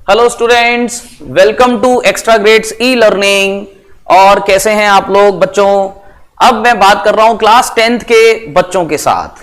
Hello students, welcome to extra grades e learning. और कैसे हैं आप लोग बच्चों? अब मैं बात कर रहा हूं क्लास 10th के बच्चों के साथ।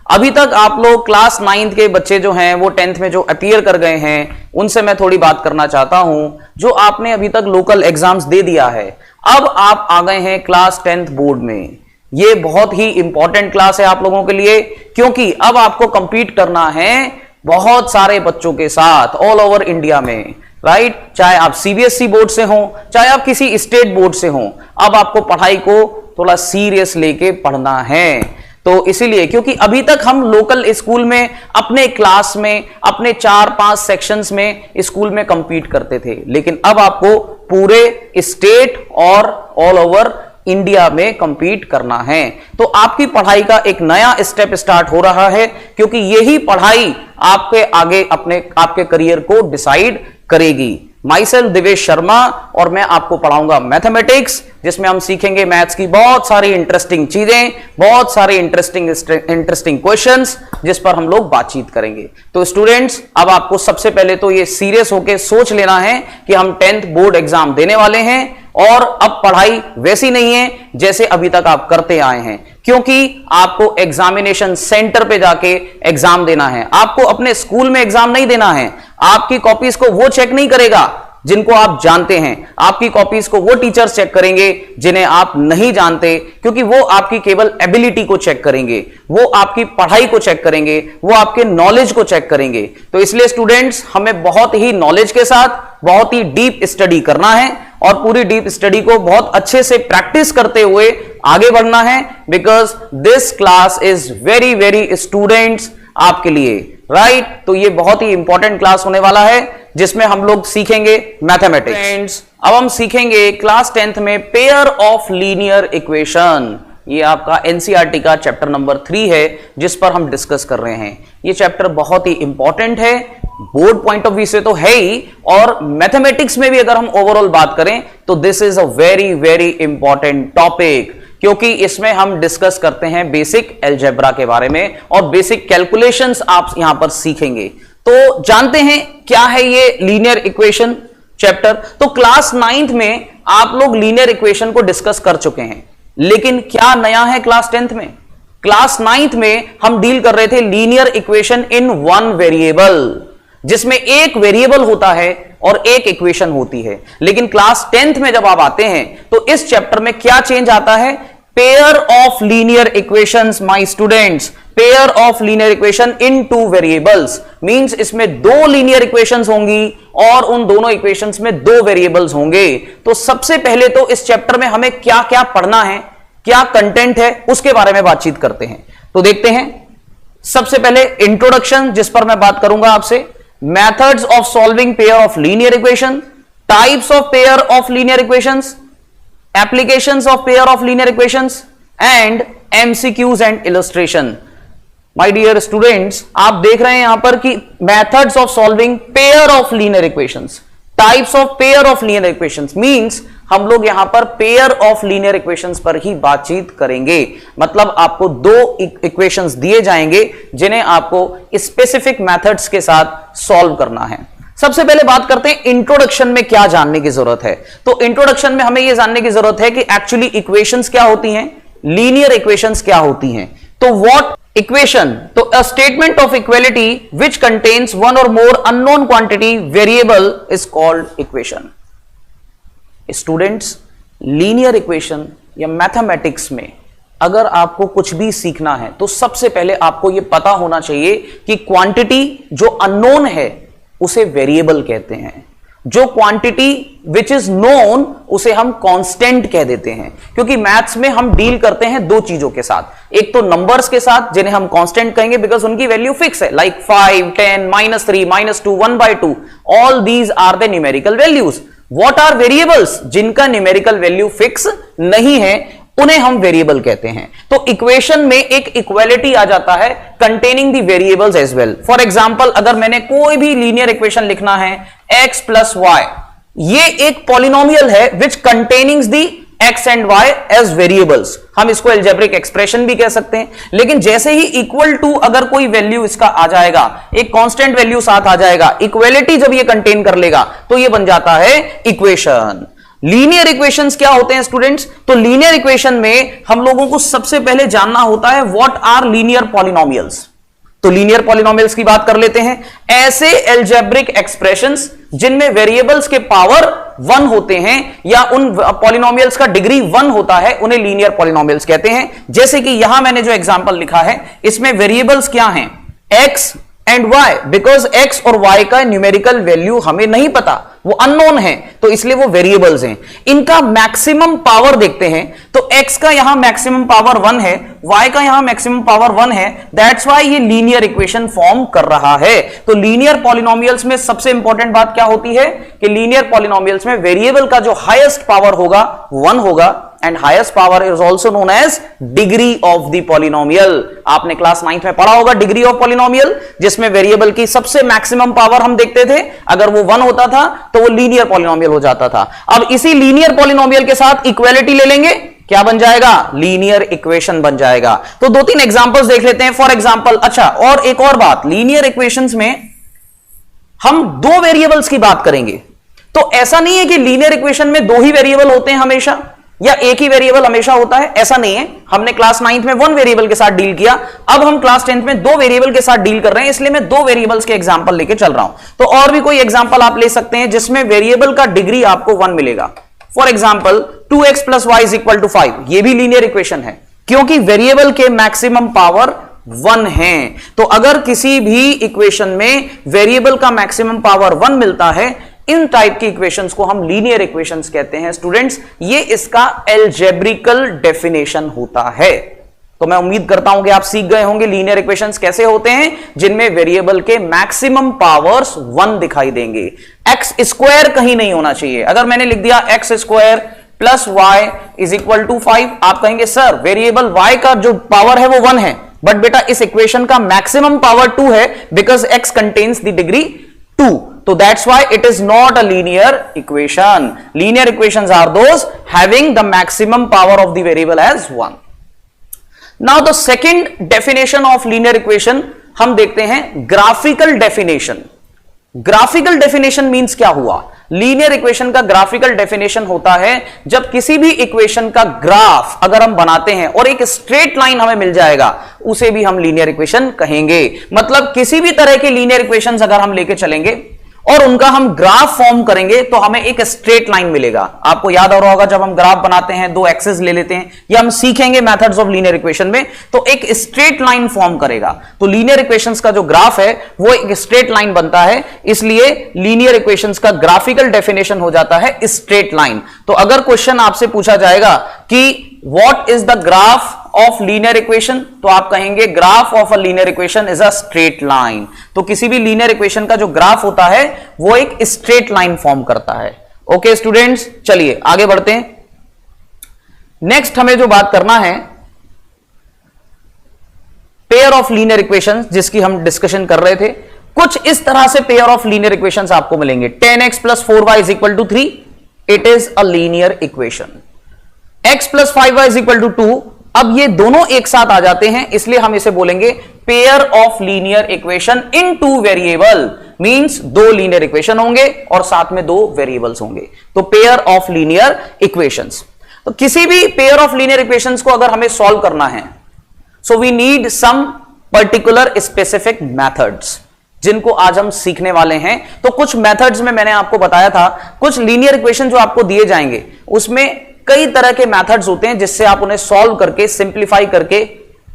अभी तक आप लोग क्लास 9th के बच्चे जो हैं वो 10th में जो अपीयर कर गए हैं उनसे मैं थोड़ी बात करना चाहता हूं, जो आपने अभी तक लोकल एग्जाम्स दे दिया है। अब आप आ गए हैं क्लास 10th बोर्ड में। ये बहुत ही इंपॉर्टेंट क्लास है आप लोगों के लिए, क्योंकि अब आपको कंपीट करना है बहुत सारे बच्चों के साथ ऑल ओवर इंडिया में, राइट? चाहे आप सीबीएसई बोर्ड से हो, चाहे आप किसी स्टेट बोर्ड से हो, अब आपको पढ़ाई को थोड़ा सीरियस लेके पढ़ना है। तो इसीलिए, क्योंकि अभी तक हम लोकल स्कूल में अपने क्लास में अपने 4-5 सेक्शंस में स्कूल में कंपीट करते थे, लेकिन अब आपको पूरे स्टेट और ऑल ओवर इंडिया में कंपीट करना है। तो आपकी पढ़ाई का एक नया स्टेप स्टार्ट हो रहा है, क्योंकि यही पढ़ाई आपके आगे आपके करियर को डिसाइड करेगी। माई सेल्फ दिवेश शर्मा, और मैं आपको पढ़ाऊंगा मैथमेटिक्स, जिसमें हम सीखेंगे मैथ्स की बहुत सारी इंटरेस्टिंग चीजें, बहुत सारे इंटरेस्टिंग क्वेश्चंस, जिस पर हम लोग बातचीत करेंगे। तो स्टूडेंट्स, अब आपको सबसे पहले तो ये सीरियस होकर सोच लेना है कि हम 10th बोर्ड एग्जाम देने वाले हैं, और अब पढ़ाई वैसी नहीं है जैसे अभी तक आप करते आए हैं, क्योंकि आपको एग्जामिनेशन सेंटर पे जाके एग्जाम देना है। आपको अपने स्कूल में एग्जाम नहीं देना है। आपकी कॉपीज को वो चेक नहीं करेगा जिनको आप जानते हैं, आपकी कॉपीज को वो टीचर्स चेक करेंगे जिन्हें आप नहीं जानते, क्योंकि वो आपकी केवल एबिलिटी को चेक करेंगे, वो आपकी पढ़ाई को चेक करेंगे, वो आपके नॉलेज को चेक करेंगे। तो इसलिए स्टूडेंट्स, हमें बहुत ही नॉलेज के साथ बहुत ही डीप स्टडी करना है, और पूरी डीप स्टडी को बहुत अच्छे से प्रैक्टिस करते हुए आगे बढ़ना है, because this class is very very students आपके लिए, राइट? तो ये बहुत ही इंपॉर्टेंट क्लास होने वाला है, जिसमें हम लोग सीखेंगे मैथमेटिक्स। अब हम सीखेंगे क्लास 10th में पेयर ऑफ लीनियर इक्वेशन। ये आपका एनसीईआरटी का चैप्टर नंबर 3 है, जिस पर हम डिस्कस कर रहे हैं। ये चैप्टर बहुत ही इंपॉर्टेंट है, बोर्ड पॉइंट ऑफ व्यू से तो है ही, और मैथमेटिक्स में भी अगर हम ओवरऑल बात करें तो this is a very very important topic, क्योंकि इसमें हम डिस्कस करते हैं बेसिक अलजेब्रा के बारे में, और बेसिक कैलकुलेशंस आप यहां पर सीखेंगे। तो जानते हैं क्या है ये लीनियर इक्वेशन चैप्टर। तो क्लास 9th में आप लोग लीनियर इक्वेशन को डिस्कस कर चुके हैं, लेकिन क्या नया है क्लास 10th में? क्लास 9th में हम डील कर रहे थे linear equation in one variable, जिसमें एक वेरिएबल होता है और एक इक्वेशन होती है। लेकिन क्लास 10th में जब आप आते हैं तो इस चैप्टर में क्या चेंज आता है? Pair of linear equations my students, pair of linear equation in two variables, means इसमें दो लीनियर इक्वेशंस होंगी और उन दोनों इक्वेशंस में दो वेरिएबल्स होंगे। तो सबसे पहले तो इस चैप्टर में हमें क्या क्या पढ़ना है, क्या कंटेंट है, उसके बारे में बातचीत करते हैं। तो देखते हैं, सबसे पहले इंट्रोडक्शन, जिस पर मैं बात करूंगा आपसे, methods of solving pair of linear equation, types of pair of linear equations, applications of pair of linear equations and MCQs and illustration। My dear students, आप देख रहे हैं यहां पर कि methods of solving pair of linear equations, types of pair of linear equations means हम लोग यहां पर पेयर ऑफ लीनियर इक्वेशंस पर ही बातचीत करेंगे। मतलब आपको दो इक्वेशंस दिए जाएंगे जिन्हें आपको स्पेसिफिक मेथड्स के साथ सॉल्व करना है। सबसे पहले बात करते हैं इंट्रोडक्शन में क्या जानने की जरूरत है। तो इंट्रोडक्शन में हमें यह जानने की जरूरत है कि एक्चुअली इक्वेशंस क्या होती हैं, लीनियर इक्वेशंस क्या होती हैं। तो व्हाट इक्वेशन? तो a statement of equality which contains one or more unknown quantity variable is called equation. Students, linear equation या मैथमेटिक्स में अगर आपको कुछ भी सीखना है तो सबसे पहले आपको यह पता होना चाहिए कि क्वांटिटी जो अननोन है उसे वेरिएबल कहते हैं, जो क्वांटिटी विच इज नोन उसे हम कांस्टेंट कह देते हैं। क्योंकि मैथ्स में हम डील करते हैं दो चीजों के साथ, एक तो नंबर्स के साथ जिन्हें हम कांस्टेंट कहेंगे बिकॉज उनकी वैल्यू फिक्स है, like 5, 10, -3, -2, 1/2, all these are the numerical values. What are variables? जिनका न्यूमेरिकल वैल्यू फिक्स नहीं है उन्हें हम वेरिएबल कहते हैं। तो इक्वेशन में एक इक्वालिटी आ जाता है containing the variables as well. For example, अगर मैंने कोई भी लीनियर इक्वेशन लिखना है x + y, ये एक पॉलिनोमियल है which containing the x and y as variables, हम इसको एल्जेब्रिक एक्सप्रेशन भी कह सकते हैं। लेकिन जैसे ही इक्वल टू अगर कोई वैल्यू इसका आ जाएगा, एक कांस्टेंट वैल्यू साथ आ जाएगा, इक्वलिटी जब ये कंटेन कर लेगा तो ये बन जाता है इक्वेशन। लीनियर इक्वेशंस क्या होते हैं स्टूडेंट्स? तो लीनियर इक्वेशन में हम लोगों को सबसे पहले जानना होता है व्हाट आर लीनियर पॉलिनोमियल्स। तो लीनियर पॉलिनोमियल्स की बात कर लेते हैं। ऐसे एल्जेब्रिक एक्सप्रेशंस जिनमें वेरिएबल्स के पावर 1 होते हैं या उन पॉलिनोमियल्स का डिग्री 1 होता है, उन्हें लीनियर पॉलिनोमियल्स कहते हैं। जैसे कि यहां मैंने जो एग्जांपल लिखा है इसमें वेरिएबल्स क्या हैं? x and y, because x और y का न्यूमेरिकल वैल्यू हमें नहीं पता, वो अननोन है, तो इसलिए वो वेरिएबल्स हैं। इनका मैक्सिमम पावर देखते हैं तो x का यहां मैक्सिमम पावर 1 है, y का यहां मैक्सिमम पावर 1 है, दैट्स व्हाई ये लीनियर इक्वेशन फॉर्म कर रहा है। तो लीनियर पॉलिनोमियल्स में सबसे इंपॉर्टेंट बात क्या होती है कि लीनियर पॉलिनोमियल्स में वेरिएबल का जो हाईएस्ट पावर होगा 1 होगा, and highest power is also known as degree of the polynomial. आपने क्लास 9th में पढ़ा होगा डिग्री ऑफ पॉलिनोमियल, जिसमें वेरिएबल की सबसे मैक्सिमम पावर हम देखते थे, अगर वो 1 होता था तो वो लीनियर पॉलिनोमियल हो जाता था। अब इसी लीनियर पॉलिनोमियल के साथ इक्वालिटी ले लेंगे, क्या बन जाएगा? लीनियर इक्वेशन बन जाएगा। तो 2-3 एग्जांपल्स देख लेते हैं। फॉर एग्जांपल, अच्छा और एक और बात, लीनियर इक्वेशंस में हम 2 वेरिएबल्स की बात करेंगे। तो ऐसा नहीं है कि लीनियर इक्वेशन में 2 ही वेरिएबल होते हैं हमेशा, या एक ही वेरिएबल हमेशा होता है, ऐसा नहीं है। हमने क्लास 9th में 1 वेरिएबल के साथ डील किया, अब हम क्लास 10th में 2 वेरिएबल के साथ डील कर रहे हैं, इसलिए मैं 2 वेरिएबल्स के एग्जांपल लेके चल रहा हूं। तो और भी कोई एग्जांपल आप ले सकते हैं जिसमें वेरिएबल का डिग्री आपको 1 मिलेगा। फॉर एग्जांपल 2x + y = 5, ये भी लीनियर इक्वेशन है क्योंकि वेरिएबल के मैक्सिमम पावर 1 है। तो अगर किसी भी इक्वेशन में वेरिएबल का मैक्सिमम पावर 1 मिलता है, इन टाइप की इक्वेशंस को हम लीनियर इक्वेशंस कहते हैं स्टूडेंट्स। ये इसका एल्जेब्रिकल डेफिनेशन होता है। तो मैं उम्मीद करता हूं कि आप सीख गए होंगे लीनियर इक्वेशंस कैसे होते हैं, जिनमें वेरिएबल के मैक्सिमम पावर्स 1 दिखाई देंगे। एक्स स्क्वायर कहीं नहीं होना चाहिए। अगर मैंने लिख दिया x² + y = 5, आप कहेंगे सर वेरिएबल y का जो पावर है वो 1 है, बट बेटा इस इक्वेशन का मैक्सिमम पावर 2 है, because x contains the degree 2. So that's why it is not a linear equation. Linear equations are those having the maximum power of the variable as 1. Now the second definition of linear equation हम देखते हैं graphical definition. Graphical definition means क्या हुआ? Linear equation का graphical definition होता है जब किसी भी इक्वेशन का ग्राफ अगर हम बनाते हैं और एक स्ट्रेट लाइन हमें मिल जाएगा, उसे भी हम लीनियर इक्वेशन कहेंगे। मतलब किसी भी तरह के लीनियर इक्वेशंस अगर हम लेके चलेंगे और उनका हम ग्राफ फॉर्म करेंगे तो हमें एक स्ट्रेट लाइन मिलेगा। आपको याद आ रहा होगा जब हम ग्राफ बनाते हैं 2 एक्सिस ले लेते हैं, या हम सीखेंगे मेथड्स ऑफ लीनियर इक्वेशन में, तो एक स्ट्रेट लाइन फॉर्म करेगा। तो लीनियर इक्वेशंस का जो ग्राफ है वो एक स्ट्रेट लाइन बनता है, इसलिए लीनियर इक्वेशंस का ग्राफिकल डेफिनेशन हो जाता है स्ट्रेट लाइन। तो अगर क्वेश्चन आपसे पूछा जाएगा कि what is the graph of linear equation, तो आप कहेंगे graph of a linear equation is a straight line. तो किसी भी लीनियर इक्वेशन का जो ग्राफ होता है वो एक स्ट्रेट लाइन फॉर्म करता है। ओके स्टूडेंट्स, चलिए आगे बढ़ते हैं। नेक्स्ट हमें जो बात करना है पेयर ऑफ लीनियर इक्वेशंस, जिसकी हम डिस्कशन कर रहे थे। कुछ इस तरह से पेयर ऑफ लीनियर इक्वेशंस आपको मिलेंगे। 10x + 4y = 3, it is a linear equation. x + 5y = 2, अब ये दोनों एक साथ आ जाते हैं, इसलिए हम इसे बोलेंगे pair of linear equation in 2 variable. Means 2 linear equation होंगे और साथ में 2 वेरिएबल्स होंगे, तो पेयर ऑफ लीनियर इक्वेशंस। तो किसी भी पेयर ऑफ लीनियर इक्वेशंस को अगर हमें सॉल्व करना है, so we need some particular specific methods, जिनको आज हम सीखने वाले हैं। तो कुछ मेथड्स में मैंने आपको बताया था, कुछ लीनियर इक्वेशन जो आपको दिए जाएंगे उसमें कई तरह के मेथड्स होते हैं जिससे आप उन्हें सॉल्व करके सिंप्लीफाई करके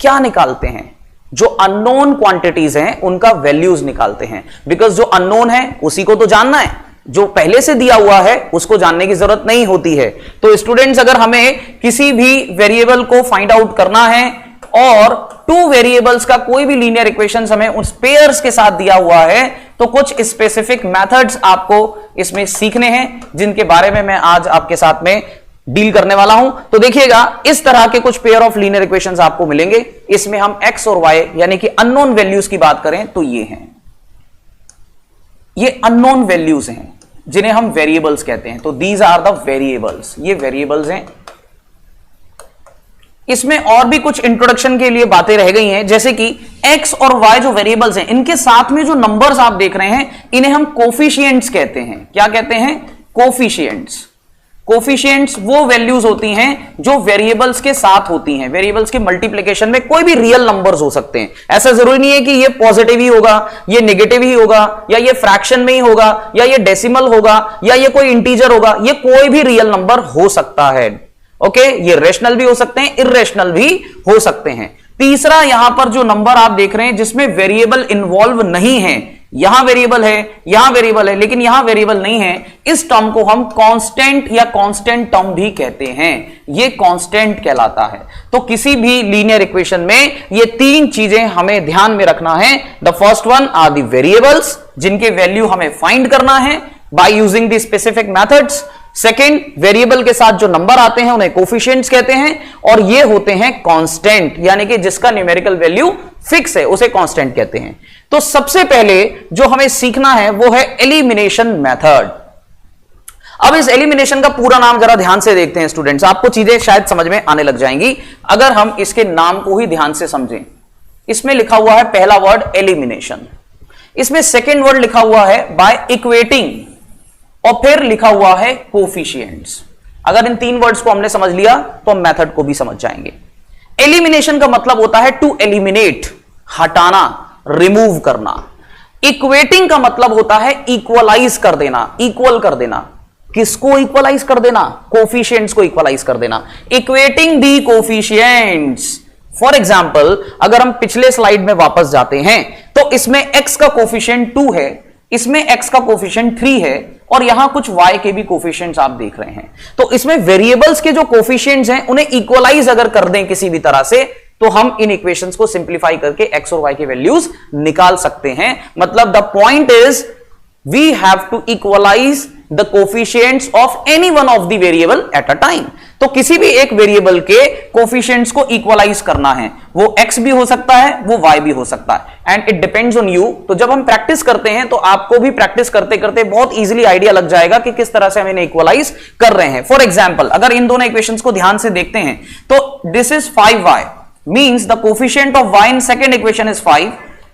क्या निकालते हैं, जो अननोन क्वांटिटीज हैं उनका वैल्यूज निकालते हैं। बिकॉज जो अननोन है उसी को तो जानना है, जो पहले से दिया हुआ है उसको जानने की जरूरत नहीं होती है। तो स्टूडेंट्स, अगर हमें किसी भी वेरिएबल को फाइंड आउट करना है और 2 वेरिएबल्स का कोई भी लीनियर इक्वेशंस हमें उस पेयर्स के साथ दिया हुआ है, तो कुछ स्पेसिफिक मेथड्स आपको इसमें सीखने हैं, जिनके बारे में मैं आज आपके साथ में डील करने वाला हूं। तो देखिएगा, इस तरह के कुछ पेयर ऑफ लीनियर इक्वेशंस आपको मिलेंगे। इसमें हम x और y यानी कि अननोन वैल्यूज की बात करें तो ये हैं, ये अननोन वैल्यूज हैं जिन्हें हम वेरिएबल्स कहते हैं। तो दीज आर द वेरिएबल्स, ये वेरिएबल्स हैं इसमें और भी कुछ इंट्रोडक्शन के लिए बातें रह गई हैं, जैसे कि x और y जो वेरिएबल्स हैं, इनके साथ में जो नंबर्स आप देख रहे हैं इन्हें हम कोफिशिएंट्स कहते हैं। क्या कहते हैं? कोफिशिएंट्स। कोफिशिएंट्स वो वैल्यूज होती हैं जो वेरिएबल्स के साथ होती हैं। वेरिएबल्स के मल्टीप्लिकेशन में कोई भी रियल नंबर्स हो सकते हैं। ऐसा जरूरी नहीं है कि ये पॉजिटिव ही होगा, ये नेगेटिव ही होगा, या ये फ्रैक्शन में ही होगा, या ये डेसिमल होगा, या ये कोई इंटीजर होगा। ये कोई भी रियल नंबर हो सकता है। ओके, ये रेशनल भी हो सकते हैं, इर्रेशनल भी हो सकते हैं। तीसरा, यहां पर जो नंबर आप देख रहे हैं जिसमें वेरिएबल इन्वॉल्व नहीं है, यहां वेरिएबल है, यहां वेरिएबल है, लेकिन यहां वेरिएबल नहीं है, इस टर्म को हम कांस्टेंट या कांस्टेंट टर्म भी कहते हैं। ये कांस्टेंट कहलाता है। तो किसी भी लीनियर इक्वेशन में ये तीन चीजें हमें ध्यान में रखना है। The first one are the variables, जिनके वैल्यू हमें फाइंड करना है by using the specific methods. Second, variable के साथ जो नंबर आते हैं उन्हें कोफिशिएंट्स कहते हैं, और ये होते हैं कांस्टेंट, यानी कि जिसका न्यूमेरिकल वैल्यू फिक्स है उसे कांस्टेंट कहते हैं। तो सबसे पहले जो हमें सीखना है वो है एलिमिनेशन मेथड। अब इस एलिमिनेशन का पूरा नाम जरा ध्यान से देखते हैं स्टूडेंट्स, आपको चीजें शायद समझ में आने लग जाएंगी अगर हम इसके नाम को ही ध्यान से समझें। इसमें लिखा हुआ है पहला वर्ड एलिमिनेशन, इसमें सेकेंड वर्ड लिखा हुआ है बाय इक्वेटिंग, और फिर लिखा हुआ है कोफिशिएंट्स। अगर इन तीन वर्ड्स को हमने समझ लिया तो हम मेथड को भी समझ जाएंगे। एलिमिनेशन का मतलब होता है टू एलिमिनेट, हटाना, रिमूव करना। इक्वेटिंग का मतलब होता है इक्वलाइज कर देना, इक्वल कर देना। किसको इक्वलाइज कर देना? कोफिशिएंट्स को इक्वलाइज कर देना। Equating the coefficients. For example, अगर हम पिछले स्लाइड में वापस जाते हैं तो इसमें x का कोफिशिएंट 2 है, इसमें x का कोफिशिएंट 3 है, और यहां कुछ y के भी कोफिशिएंट्स आप देख रहे हैं। तो इसमें वेरिएबल्स के जो कोफिशिएंट्स हैं उन्हें इक्वलाइज अगर कर दें किसी भी तरह से, तो हम इन इक्वेशंस को सिंप्लीफाई करके x और y के वैल्यूज निकाल सकते हैं। मतलब the point is we have to equalize the coefficients of any one of the variable at a time. तो किसी भी एक वेरिएबल के कोफिशिएंट्स को इक्वलाइज करना है, वो x भी हो सकता है, वो y भी हो सकता है, and it depends on you. तो जब हम प्रैक्टिस करते हैं तो आपको भी प्रैक्टिस करते करते बहुत इजीली आइडिया लग जाएगा कि किस तरह से हम इन्हें इक्वलाइज कर रहे हैं। फॉर एग्जाम्पल, अगर इन दोनों इक्वेशंस को ध्यान से देखते हैं तो this is 5y, means the coefficient of y in second equation is 5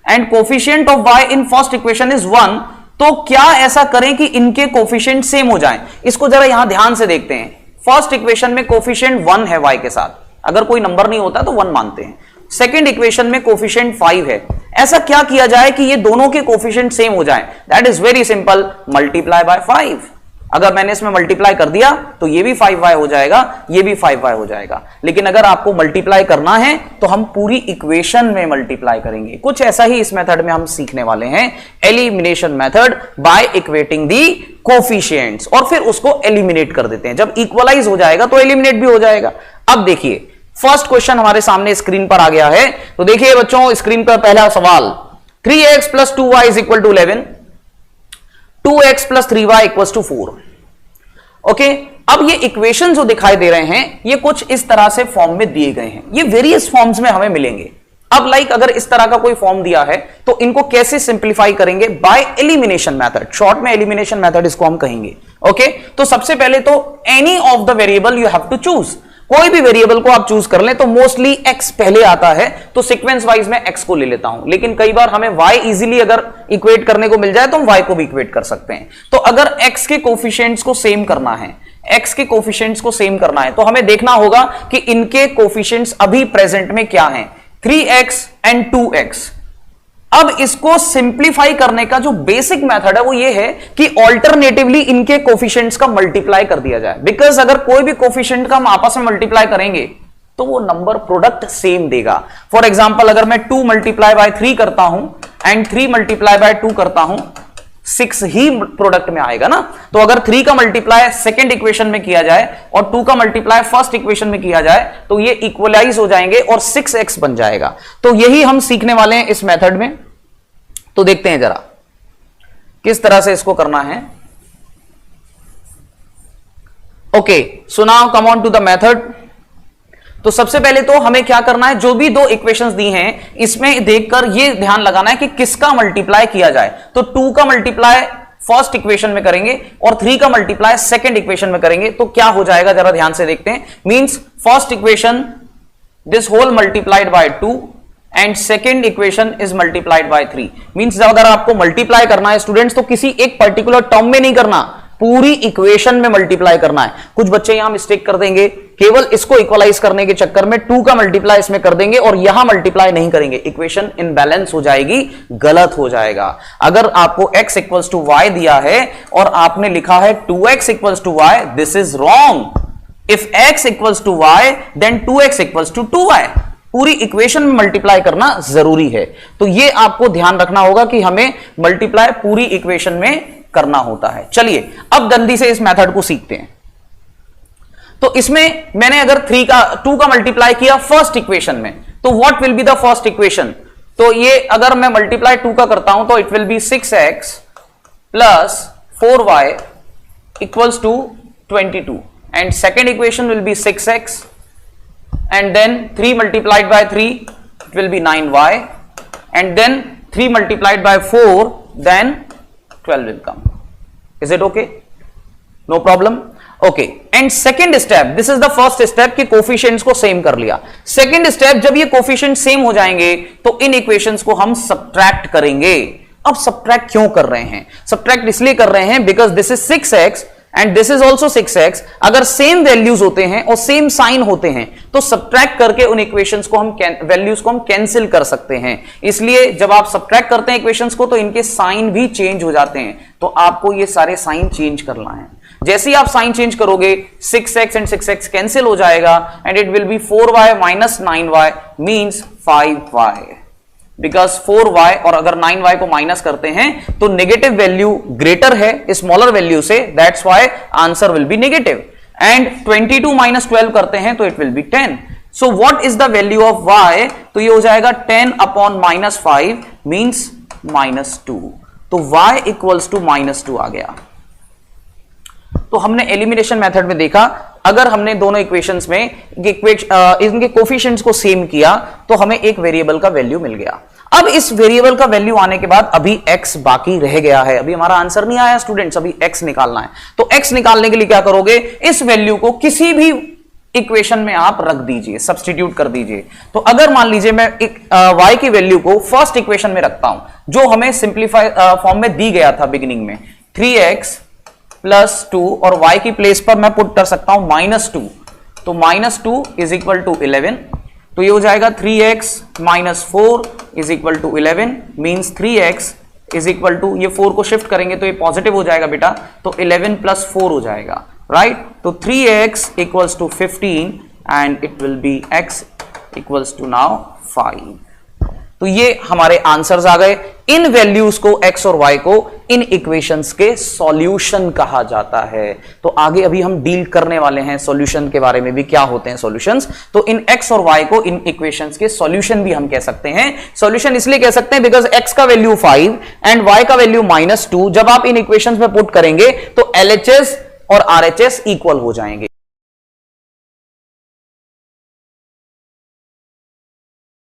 and coefficient of y in first equation is 1। तो क्या ऐसा करें कि इनके कोफिशिएंट सेम हो जाएं? इसको जरा यहां ध्यान से देखते हैं। फर्स्ट इक्वेशन में कोफिशिएंट 1 है y के साथ, अगर कोई नंबर नहीं होता तो 1 मानते हैं। सेकंड इक्वेशन में कोफिशिएंट 5 है। ऐसा क्या किया जाए कि ये दोनों के कोफिशिएंट सेम हो जाएं? That is very simple, multiply by 5। अगर मैंने इसमें मल्टीप्लाई कर दिया तो ये भी 5y हो जाएगा, ये भी 5y हो जाएगा। लेकिन अगर आपको मल्टीप्लाई करना है तो हम पूरी इक्वेशन में मल्टीप्लाई करेंगे। कुछ ऐसा ही इस मेथड में हम सीखने वाले हैं, elimination method by equating the coefficients, और फिर उसको एलिमिनेट कर देते हैं। जब इक्वलाइज हो जाएगा तो एलिमिनेट भी हो जाएगा। अब देखिए, फर्स्ट क्वेश्चन हमारे सामने स्क्रीन पर आ गया है। तो देखिए बच्चों, स्क्रीन पर पहला सवाल, 3x plus 2y is equal to 11, 2x plus 3y equals to 4। Okay, अब ये इक्वेशन जो दिखाई दे रहे हैं ये कुछ इस तरह से फॉर्म में दिए गए हैं। ये वेरियस फॉर्म्स में हमें मिलेंगे। अब लाइक अगर इस तरह का कोई फॉर्म दिया है तो इनको कैसे सिंप्लीफाई करेंगे? बाय एलिमिनेशन मेथड, शॉर्ट में एलिमिनेशन मेथड इसको हम कहेंगे। ओके, तो सबसे पहले तो any of the variable you have to choose. कोई भी वेरिएबल को आप चूज कर लें तो मोस्टली x पहले आता है, तो सीक्वेंस वाइज में x को ले लेता हूं। लेकिन कई बार हमें y इजीली अगर इक्वेट करने को मिल जाए तो हम y को भी इक्वेट कर सकते हैं। तो अगर x के कोफिशिएंट्स को सेम करना है, x के कोफिशिएंट्स को सेम करना है, तो हमें देखना होगा कि इनके कोफिशिएंट्स अभी प्रेजेंट में क्या हैं, 3x एंड 2x। अब इसको सिंप्लीफाई करने का जो बेसिक मेथड है वो ये है कि ऑल्टरनेटिवली इनके कोफिशिएंट्स का मल्टीप्लाई कर दिया जाए। बिकॉज अगर कोई भी कोफिशिएंट का हम आपस में मल्टीप्लाई करेंगे तो वो नंबर प्रोडक्ट सेम देगा। फॉर एग्जांपल, अगर मैं 2 मल्टीप्लाई बाय 3 करता हूं एंड 3 मल्टीप्लाई बाय 2 करता हूं, 6 ही प्रोडक्ट में आएगा ना। तो अगर 3 का मल्टीप्लाई सेकंड इक्वेशन में किया जाए और 2 का मल्टीप्लाई फर्स्ट इक्वेशन में किया जाए तो ये इक्वलाइज हो जाएंगे और 6x बन जाएगा। तो यही हम सीखने वाले हैं इस मेथड में। तो देखते हैं जरा किस तरह से इसको करना है। Okay, so now come on to the method. तो सबसे पहले तो हमें क्या करना है, जो भी दो इक्वेशंस दी हैं इसमें देखकर ये ध्यान लगाना है कि किसका मल्टीप्लाई किया जाए। तो 2 का मल्टीप्लाई फर्स्ट इक्वेशन में करेंगे और 3 का मल्टीप्लाई सेकंड इक्वेशन में करेंगे तो क्या हो जाएगा, जरा ध्यान से देखते हैं। Means first equation this whole multiplied by 2 and second equation is multiplied by 3. Means अगर आपको मल्टीप्लाई करना है स्टूडेंट्स तो किसी एक पर्टिकुलर टर्म में नहीं करना, पूरी इक्वेशन में मल्टीप्लाई करना है. कुछ बच्चे यहां मिस्टेक कर देंगे, केवल इसको इक्वलाइज करने के चक्कर में 2 का मल्टीप्लाई इसमें कर देंगे और यहां मल्टीप्लाई नहीं करेंगे, इक्वेशन इनबैलेंस हो जाएगी, गलत हो जाएगा. अगर आपको x इक्वल्स टू y दिया है और आपने लिखा है 2x equals to y, this is wrong. If x equals to y then 2x equals to 2y. पूरी इक्वेशन में मल्टीप्लाई करना जरूरी है. तो ये आपको ध्यान रखना होगा कि हमें मल्टीप्लाई पूरी इक्वेशन में करना होता है. चलिए अब जल्दी से इस मेथड को सीखते हैं. तो इसमें मैंने अगर 2 का मल्टीप्लाई किया फर्स्ट इक्वेशन में, तो what will be the first equation? तो ये अगर मैं मल्टीप्लाई 2 का करता हूं तो it will be 6x plus 4y equals to 22 and second equation will be 6x and then 3 multiplied by 3 it will be 9y and then 3 multiplied by 4 then 12 will come. Is it okay? No problem. Okay, and second step, this is the first step कि coefficients को same कर लिया. Second step, जब ये coefficient same हो जाएंगे तो इन equations को हम सब्ट्रैक्ट करेंगे. अब सब्ट्रैक्ट क्यों कर रहे हैं? सब्ट्रैक्ट इसलिए कर रहे हैं because this is 6x and this is also 6x. अगर सेम वैल्यूज होते हैं और सेम साइन होते हैं तो सब्ट्रैक्ट करके उन इक्वेशंस को हम वैल्यूज को हम कैंसिल कर सकते हैं. इसलिए जब आप सब्ट्रैक्ट करते हैं इक्वेशंस को तो इनके साइन भी चेंज हो जाते हैं. तो आपको ये सारे साइन चेंज करना है. जैसे ही आप साइन चेंज करोगे 6x एंड 6x कैंसिल हो जाएगा and it will B 4y minus 9y means 5y. Because 4y और अगर 9y को माइनस करते हैं तो नेगेटिव वैल्यू ग्रेटर है स्मॉलर वैल्यू से, that's why answer will be negative. And 22 minus 12 करते हैं तो it will B 10. So what is the value of y? तो ये हो जाएगा 10 अपॉन माइनस 5 मींस माइनस 2. तो y इक्वल्स टू माइनस 2 आ गया. तो हमने एलिमिनेशन मेथड में देखा, अगर हमने दोनों इक्वेशंस में इनके कोफिशिएंट्स को सेम किया तो हमें एक वेरिएबल का वैल्यू मिल गया. अब इस वेरिएबल का वैल्यू आने के बाद अभी x बाकी रह गया है. अभी हमारा आंसर नहीं आया स्टूडेंट्स, अभी x निकालना है. तो x निकालने के लिए क्या करोगे? इस वैल्यू को किसी भी इक्वेशन में आप रख दीजिए, सब्स्टिट्यूट कर दीजिए. तो अगर मान लीजिए मैं y की वैल्यू को फर्स्ट इक्वेशन में रखता हूं जो हमें सिंप्लीफाई फॉर्म में दी गया था बिगिनिंग में, 3x प्लस 2 और y की प्लेस पर मैं पुट कर सकता हूं माइनस 2. तो माइनस 2 इज इक्वल टू 11. तो ये हो जाएगा 3x minus 4 is equal to 11 means 3x is equal to, ये 4 को शिफ्ट करेंगे तो ये पॉजिटिव हो जाएगा बेटा, तो 11 प्लस 4 हो जाएगा, राइट. तो 3x equals to 15 and it will be x equals to now 5. तो ये हमारे आंसर्स आ गए. इन वैल्यूज को x और y को इन इक्वेशंस के सॉल्यूशन कहा जाता है. तो आगे अभी हम डील करने वाले हैं सॉल्यूशन के बारे में भी, क्या होते हैं सॉल्यूशंस. तो इन x और y को इन इक्वेशंस के सॉल्यूशन भी हम कह सकते हैं. सॉल्यूशन इसलिए कह सकते हैं बिकॉज x का वैल्यू 5 एंड y का वैल्यू माइनस 2 जब आप इन इक्वेशंस में पुट करेंगे तो LHS और RHS इक्वल हो जाएंगे.